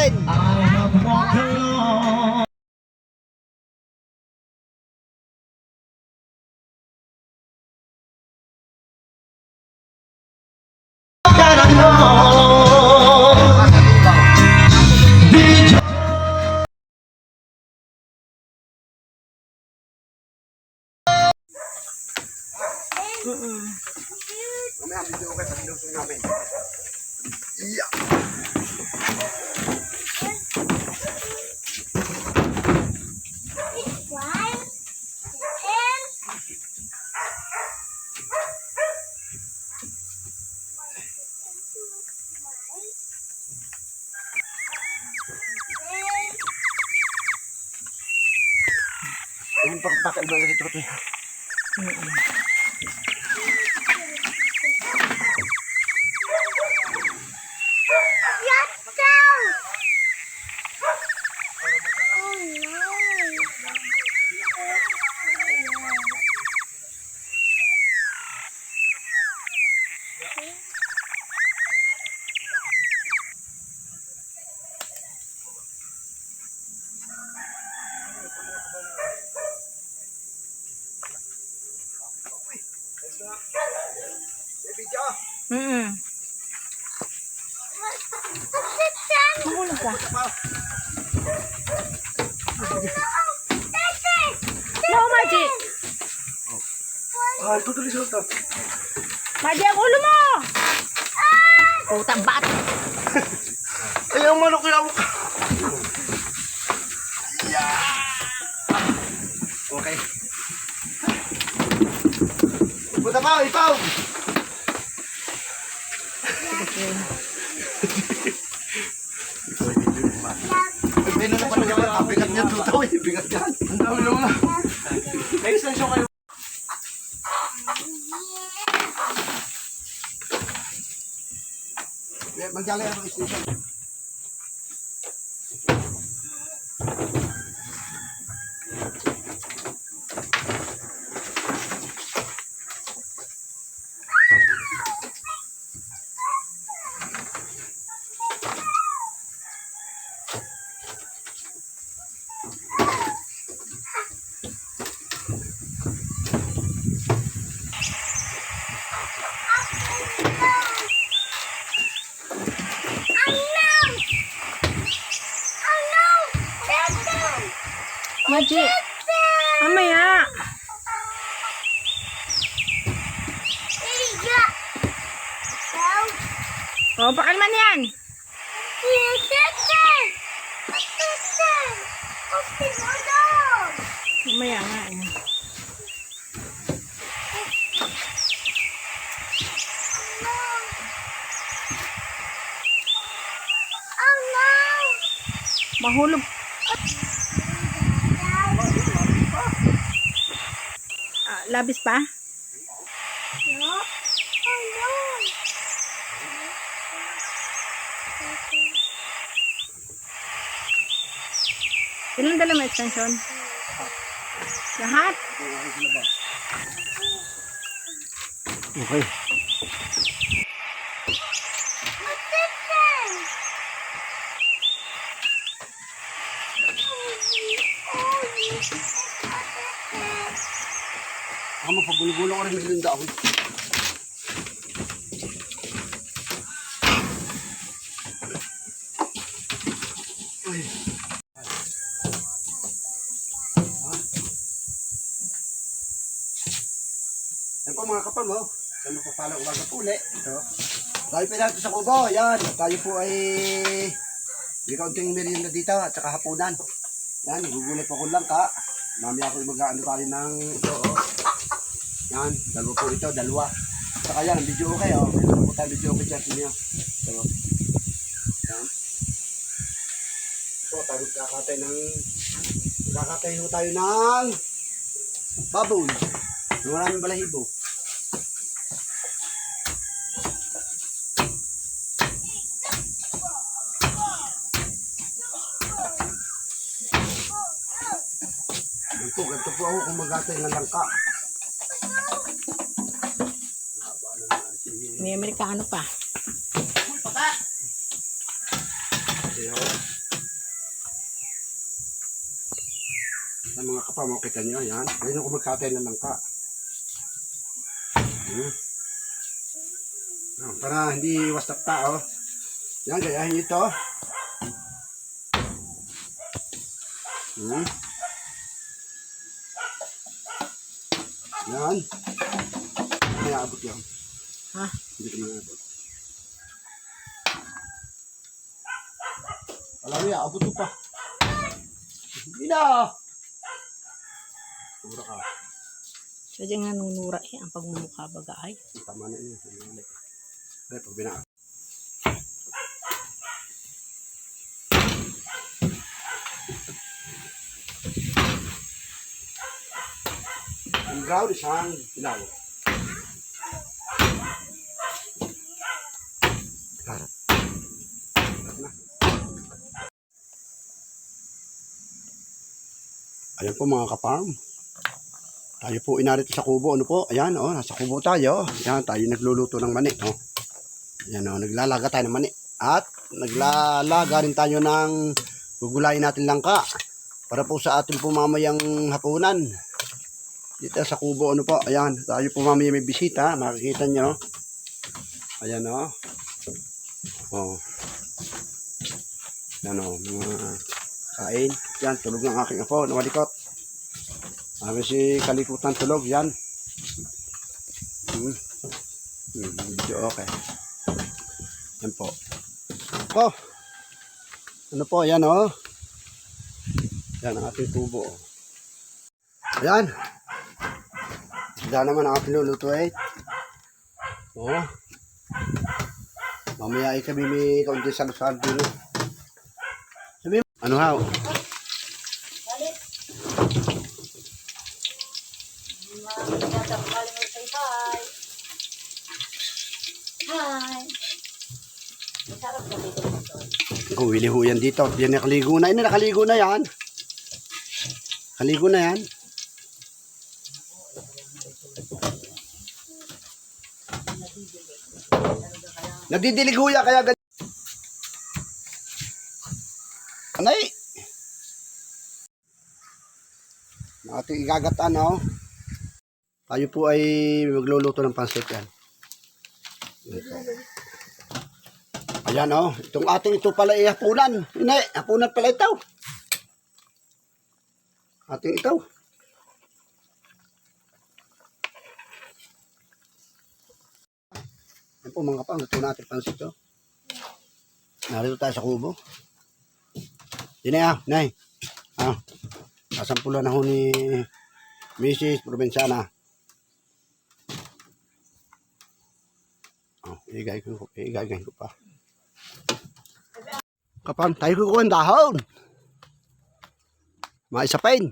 natin. Mamaya video okay sa sinusong namin. Yeah. Yung pagpakal ba nito ito? Mahulog ka. No, Maji. Ah, ito tuloy sa ito. Maji, ang ulo mo. Putang bat. Ay, ang manok yung yeah. Okay. Punta pa, ipaw. Pagpino na pa naman, bigat niya tutaw eh, bigat yan. Ang dami naman. May extension kayo. Magjalay ako extension. Maji. Mamaya. Oh, bakal man yan. Mamaya nga eh. Mahulog. Labis pa? Ilan dala mo extension? Lahat? Okay. Ako mapagulong-gulong ko rin may linda ako. Yan po mga kapal mo. Sa magpapalang umaga po ulit. Ito. Tayo pa natin sa kubo. Yan. Tayo po ay may kaunting merienda dito at saka hapunan. Yan. Gugulit po ko lang ka. Mamaya ako mag-ano tayo ng ito. Oh. Yan. Dalawa po ito. Dalawa. Saka yan. Video okay. Oh. Meron po tayo video okay chat niyo. Ito. Yan. So tayo kakatay ho tayo ng baboy. Maraming balahibo. Ganito po ako kung mag-atay ng langka. May Amerikano pa. Ayan. Yan mga kapam, kita nyo, yan. Ganyan ko magkatay ng langka. Para hindi wasap tao. Yan, gayahin nyo ito. Yan. May aabot yan. Ha? Hindi ko maabot. Alam mo yan, abot mo pa. Hindi na. Sobra ka. Sadyang nanunura ang pagmumukha baga ay. Tama na yun. Ay, pag bina. Ang brown isang ilaw. Ayan po mga kaparm. Tayo po inarito sa kubo. Ano po? Ayan, oh, nasa kubo tayo. Ayan, tayo nagluluto ng mani. Oh. Ayan, oh, naglalaga tayo ng mani. At naglalaga rin tayo ng gugulayin natin langka. Para po sa ating po mamayang hapunan. Dito sa kubo, ano po? Ayan, tayo po mamaya may bisita. Makikita nyo. Ayan, oh. Oh. Ayan, oh, mga kain. Yan, tulog ng aking apo. Nawalikot. Si kalikutan tulog. Yan. Medyo okay. Yan po. Oh. Ano po? Yan oh. Yan ang ating tubo. Ayan. Sila naman ang ating lulutuin. Oh. Mamaya ay kami may kaunti salusal dito. Sabi mo. Ano haw? Hi. Masarap na dito. Oh, wili ho yan dito. Yan nakaligo na. Nakaligo na yan. Kaligo na yan. Nagdidilig ho yan kaya ganyan. Anay! Ating igagataan, oh. Tayo po ay magluluto ng pansit yan. Ayan, oh. Itong ating ito pala ay hapunan. Hindi, hapunan pala ito. Ating ito. Ayan po mga kapang, luto natin pansit, oh. Narito tayo sa kubo. Hindi na, nay. Ah, kasampulan na ho ni Mrs. Provinciana. Oh, igay ko pa. Kapan, tayo kukuha ng dahon. Maisapin.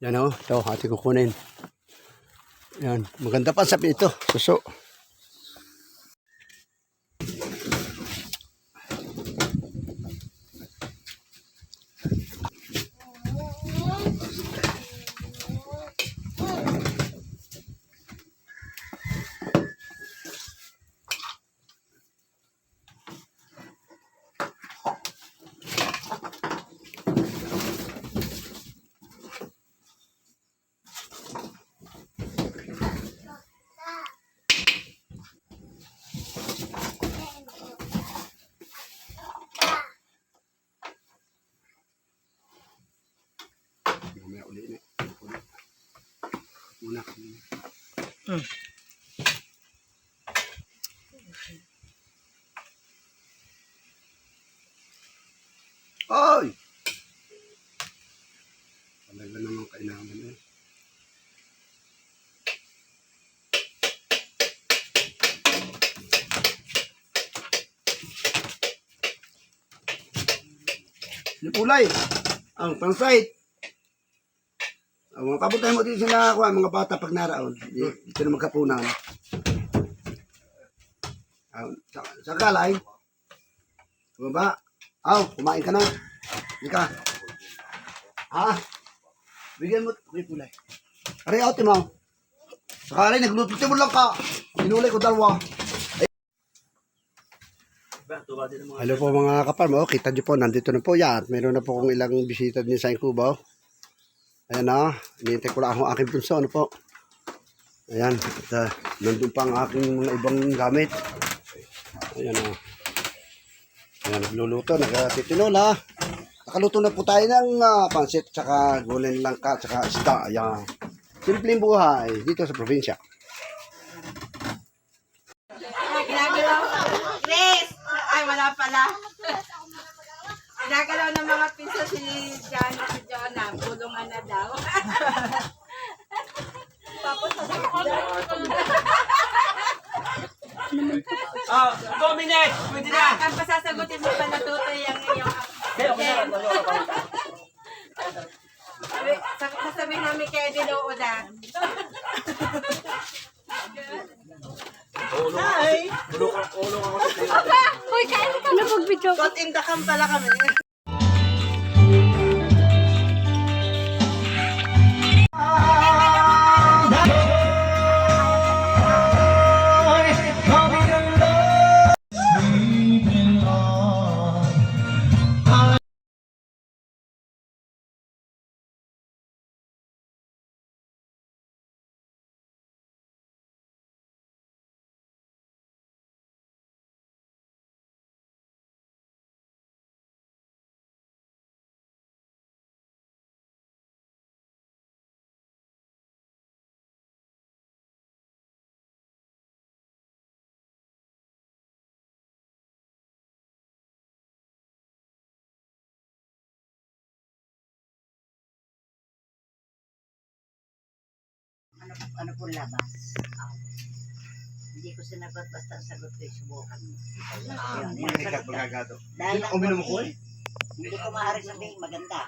Yan o, ito, ating kukunin. Yan, maganda pa sabi ito, suso. Mamaya uli na. Muna kami. Ay! Talaga naman kailangan eh. Lipulay! Ang pangsait! Mga kabutay mo dito sila ako, mga bata pag naraon. Dito na magkapunan. Sa galay. Baba. Kumain ka na. Hindi ka. Ha? Bigyan mo. Okay, pulay. Aray, ate mo. Sa galay, nagluto mo lang ka. Sinulay ko dalawa. Hello po mga kaparm. Oh, kita nyo po, nandito na po yan. Meron na po kung ilang bisita din sa Incubo. Ayan na. Hinihintay ko lang ang aking punso. Ano po? Ayan. At nandun pa ang aking mga ibang gamit. Ayan o. Ayan, nagluluto. Nagtitinola. Nakaluto na po tayo ng pansit, tsaka gulay ng langka, tsaka isda. Ayan. Simpleng buhay dito sa probinsya. Ginagalaw. Chris! Ay, wala pala. Ginagalaw ng mga piso si Jonah. Bulungan na daw. Tapos Oh, 2 minutes! Pwede na! ang pasasagutin mo pala tutoy yung iyong sasabihin namin kaya dinoo na. Ulong ako sa tayo. Uy, kain ka na pag-video. Got in the cam pala kami. Ano po labas? Hindi ko sinagot, basta ang sagot ko subukan mo. Dahil Magagado. dahil Uminom ko eh. hindi ko maaari sabihin maganda.